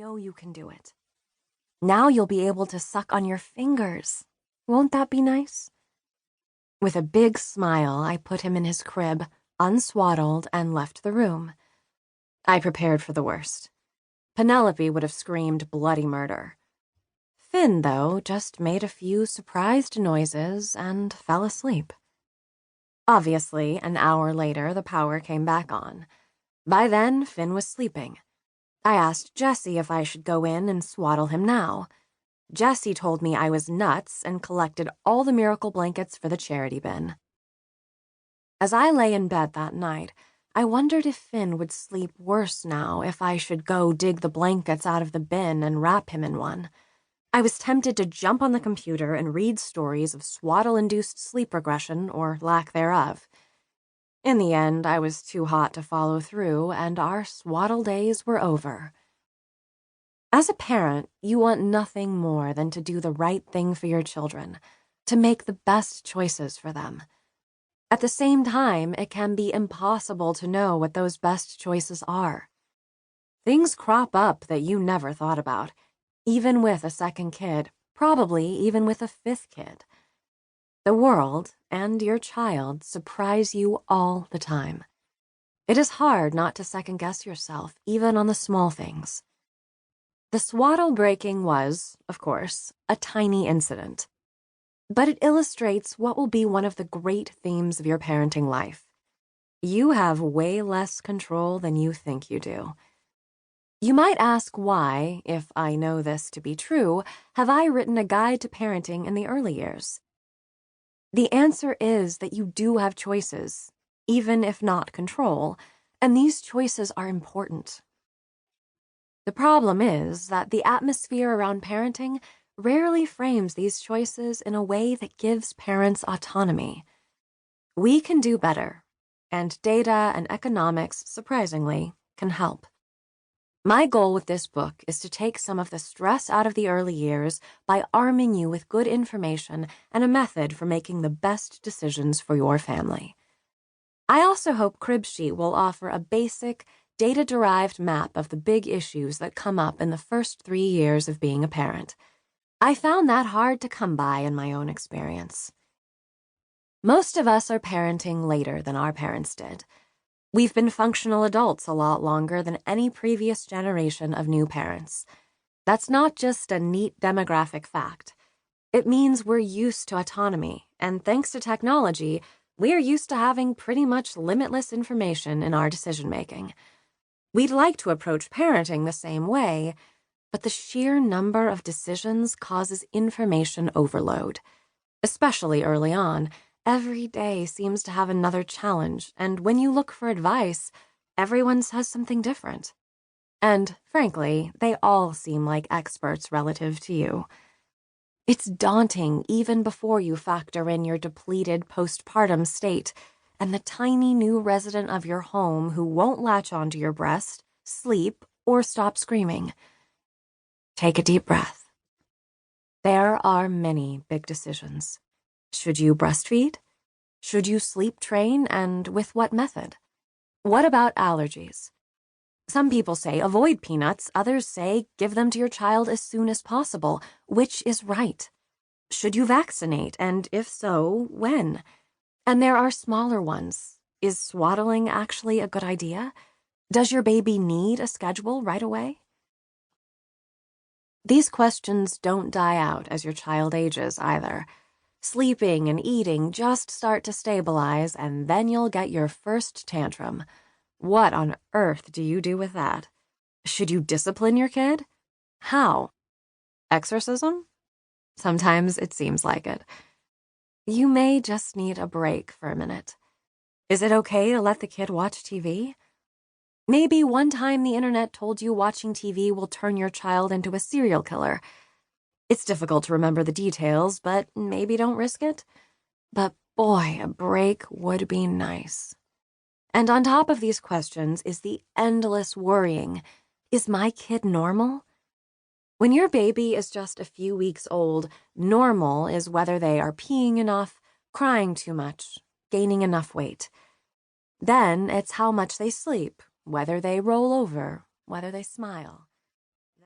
know you can do it. Now you'll be able to suck on your fingers. Won't that be nice?" With a big smile, I put him in his crib, unswaddled, and left the room. I prepared for the worst. Penelope would have screamed bloody murder. Finn, though, just made a few surprised noises and fell asleep. Obviously, an hour later, the power came back on. By then, Finn was sleeping. I asked Jessie if I should go in and swaddle him now. Jessie told me I was nuts and collected all the miracle blankets for the charity bin. As I lay in bed that night, I wondered if Finn would sleep worse now if I should go dig the blankets out of the bin and wrap him in one. I was tempted to jump on the computer and read stories of swaddle-induced sleep regression or lack thereof. In the end, I was too hot to follow through, and our swaddle days were over. As a parent, you want nothing more than to do the right thing for your children, to make the best choices for them. At the same time, it can be impossible to know what those best choices are. Things crop up that you never thought about, even with a second kid, probably even with a fifth kid. The world and your child surprise you all the time. It is hard not to second-guess yourself, even on the small things. The swaddle breaking was, of course, a tiny incident. But it illustrates what will be one of the great themes of your parenting life. You have way less control than you think you do. You might ask why, if I know this to be true, have I written a guide to parenting in the early years? The answer is that you do have choices, even if not control, and these choices are important. The problem is that the atmosphere around parenting rarely frames these choices in a way that gives parents autonomy. We can do better, and data and economics, surprisingly, can help. My goal with this book is to take some of the stress out of the early years by arming you with good information and a method for making the best decisions for your family. I also hope Cribsheet will offer a basic, data-derived map of the big issues that come up in the first 3 years of being a parent. I found that hard to come by in my own experience. Most of us are parenting later than our parents did. We've been functional adults a lot longer than any previous generation of new parents. That's not just a neat demographic fact. It means we're used to autonomy, and thanks to technology, we're used to having pretty much limitless information in our decision-making. We'd like to approach parenting the same way, but the sheer number of decisions causes information overload. Especially early on, every day seems to have another challenge, and when you look for advice, everyone says something different. And, frankly, they all seem like experts relative to you. It's daunting even before you factor in your depleted postpartum state and the tiny new resident of your home who won't latch onto your breast, sleep, or stop screaming. Take a deep breath. There are many big decisions. Should you breastfeed? Should you sleep train, and with what method? What about allergies? Some people say avoid peanuts, others say give them to your child as soon as possible. Which is right? Should you vaccinate, and if so, when? And there are smaller ones. Is swaddling actually a good idea? Does your baby need a schedule right away? These questions don't die out as your child ages either. Sleeping and eating just start to stabilize, and then you'll get your first tantrum. What on earth do you do with that? Should you discipline your kid? How? Exorcism? Sometimes it seems like it. You may just need a break for a minute. Is it okay to let the kid watch TV? Maybe one time the internet told you watching TV will turn your child into a serial killer. It's difficult to remember the details, but maybe don't risk it. But boy, a break would be nice. And on top of these questions is the endless worrying. Is my kid normal? When your baby is just a few weeks old, normal is whether they are peeing enough, crying too much, gaining enough weight. Then it's how much they sleep, whether they roll over, whether they smile.